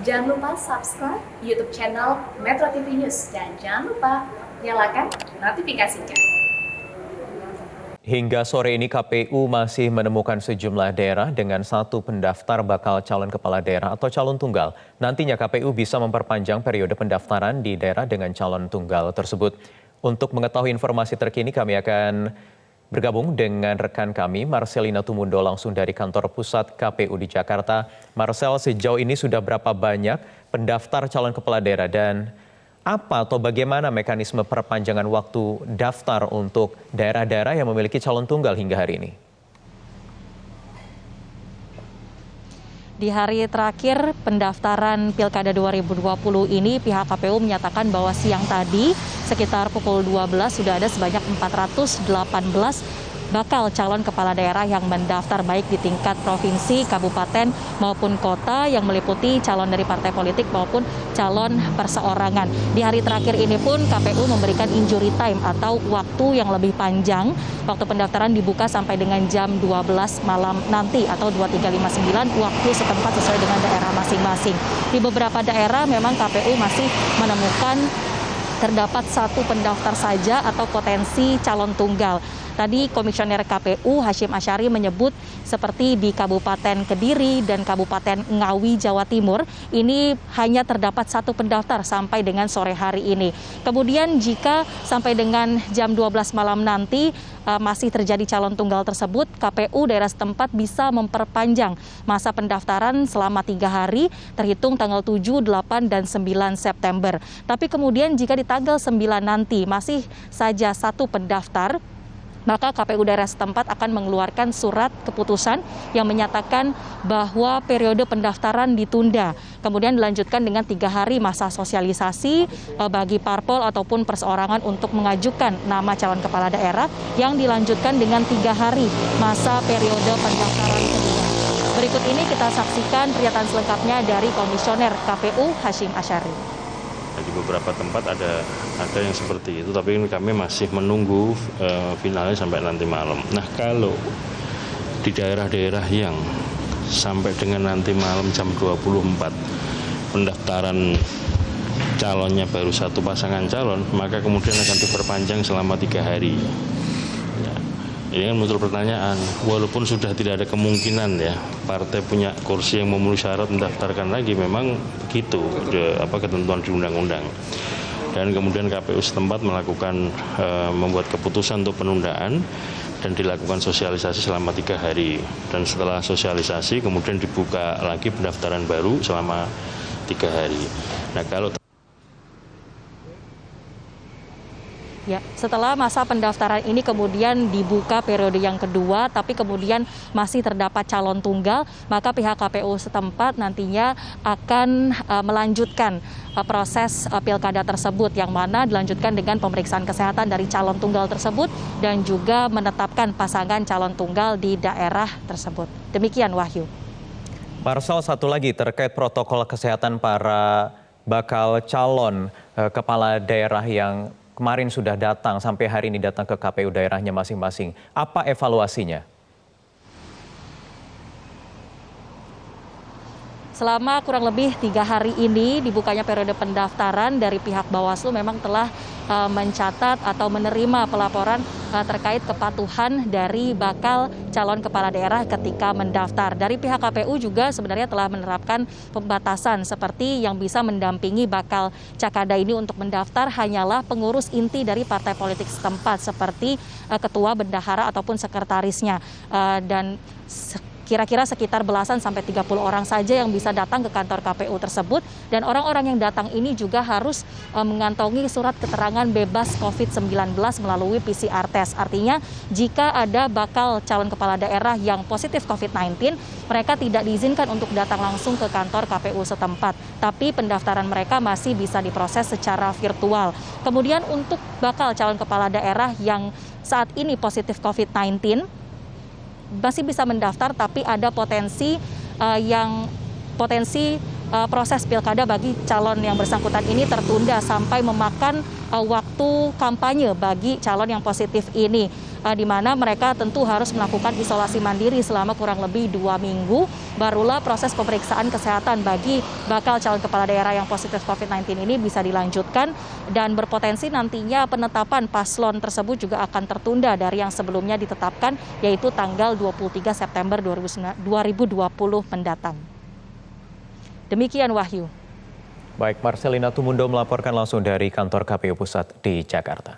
Jangan lupa subscribe YouTube channel Metro TV News dan jangan lupa nyalakan notifikasinya. Hingga sore ini KPU masih menemukan sejumlah daerah dengan satu pendaftar bakal calon kepala daerah atau calon tunggal. Nantinya KPU bisa memperpanjang periode pendaftaran di daerah dengan calon tunggal tersebut. Untuk mengetahui informasi terkini kami akan bergabung dengan rekan kami Marcelina Tumundo langsung dari kantor pusat KPU di Jakarta. Marcel, sejauh ini sudah berapa banyak pendaftar calon kepala daerah dan apa atau bagaimana mekanisme perpanjangan waktu daftar untuk daerah-daerah yang memiliki calon tunggal hingga hari ini? Di hari terakhir pendaftaran Pilkada 2020 ini pihak KPU menyatakan bahwa siang tadi sekitar pukul 12 sudah ada sebanyak 418 bakal calon kepala daerah yang mendaftar baik di tingkat provinsi, kabupaten maupun kota yang meliputi calon dari partai politik maupun calon perseorangan. Di hari terakhir ini pun KPU memberikan injury time atau waktu yang lebih panjang. Waktu pendaftaran dibuka sampai dengan jam 12 malam nanti atau 23.59 waktu setempat sesuai dengan daerah masing-masing. Di beberapa daerah memang KPU masih menemukan terdapat satu pendaftar saja atau potensi calon tunggal. Tadi Komisioner KPU Hasyim Asyari menyebut seperti di Kabupaten Kediri dan Kabupaten Ngawi, Jawa Timur, ini hanya terdapat satu pendaftar sampai dengan sore hari ini. Kemudian jika sampai dengan jam 12 malam nanti masih terjadi calon tunggal tersebut, KPU daerah setempat bisa memperpanjang masa pendaftaran selama 3 hari, terhitung tanggal 7, 8, dan 9 September. Tapi kemudian jika di tanggal 9 nanti masih saja satu pendaftar, maka KPU daerah setempat akan mengeluarkan surat keputusan yang menyatakan bahwa periode pendaftaran ditunda. Kemudian dilanjutkan dengan 3 hari masa sosialisasi bagi parpol ataupun perseorangan untuk mengajukan nama calon kepala daerah yang dilanjutkan dengan 3 hari masa periode pendaftaran kedua. Berikut ini kita saksikan pernyataan selengkapnya dari Komisioner KPU Hasyim Asyari. Di beberapa tempat ada yang seperti itu, tapi kami masih menunggu finalnya sampai nanti malam. Nah, kalau di daerah-daerah yang sampai dengan nanti malam jam 24 pendaftaran calonnya baru satu pasangan calon, maka kemudian akan diperpanjang selama 3 hari. Ya, ini kan muncul pertanyaan, walaupun sudah tidak ada kemungkinan ya partai punya kursi yang memenuhi syarat mendaftarkan lagi, memang begitu ketentuan di undang-undang. Dan kemudian KPU setempat melakukan membuat keputusan untuk penundaan dan dilakukan sosialisasi selama 3 hari. Dan setelah sosialisasi kemudian dibuka lagi pendaftaran baru selama 3 hari. Nah, kalau Ya, setelah masa pendaftaran ini kemudian dibuka periode yang kedua, tapi kemudian masih terdapat calon tunggal, maka pihak KPU setempat nantinya akan melanjutkan proses pilkada tersebut, yang mana dilanjutkan dengan pemeriksaan kesehatan dari calon tunggal tersebut dan juga menetapkan pasangan calon tunggal di daerah tersebut. Demikian, Wahyu. Marcel, satu lagi terkait protokol kesehatan para bakal calon kepala daerah yang kemarin sudah datang, sampai hari ini datang ke KPU daerahnya masing-masing. Apa evaluasinya? Selama kurang lebih 3 hari ini dibukanya periode pendaftaran, dari pihak Bawaslu memang telah mencatat atau menerima pelaporan terkait kepatuhan dari bakal calon kepala daerah ketika mendaftar. Dari pihak KPU juga sebenarnya telah menerapkan pembatasan seperti yang bisa mendampingi bakal cakada ini untuk mendaftar hanyalah pengurus inti dari partai politik setempat seperti ketua bendahara ataupun sekretarisnya, dan kira-kira sekitar belasan sampai 30 orang saja yang bisa datang ke kantor KPU tersebut, dan orang-orang yang datang ini juga harus mengantongi surat keterangan bebas COVID-19 melalui PCR test. Artinya jika ada bakal calon kepala daerah yang positif COVID-19, mereka tidak diizinkan untuk datang langsung ke kantor KPU setempat, tapi pendaftaran mereka masih bisa diproses secara virtual. Kemudian untuk bakal calon kepala daerah yang saat ini positif COVID-19, masih bisa mendaftar, tapi ada potensi proses pilkada bagi calon yang bersangkutan ini tertunda sampai memakan waktu kampanye bagi calon yang positif ini. di mana mereka tentu harus melakukan isolasi mandiri selama kurang lebih 2 minggu, barulah proses pemeriksaan kesehatan bagi bakal calon kepala daerah yang positif COVID-19 ini bisa dilanjutkan, dan berpotensi nantinya penetapan paslon tersebut juga akan tertunda dari yang sebelumnya ditetapkan, yaitu tanggal 23 September 2020 mendatang. Demikian Wahyu. Baik, Marcelina Tumundo melaporkan langsung dari kantor KPU Pusat di Jakarta.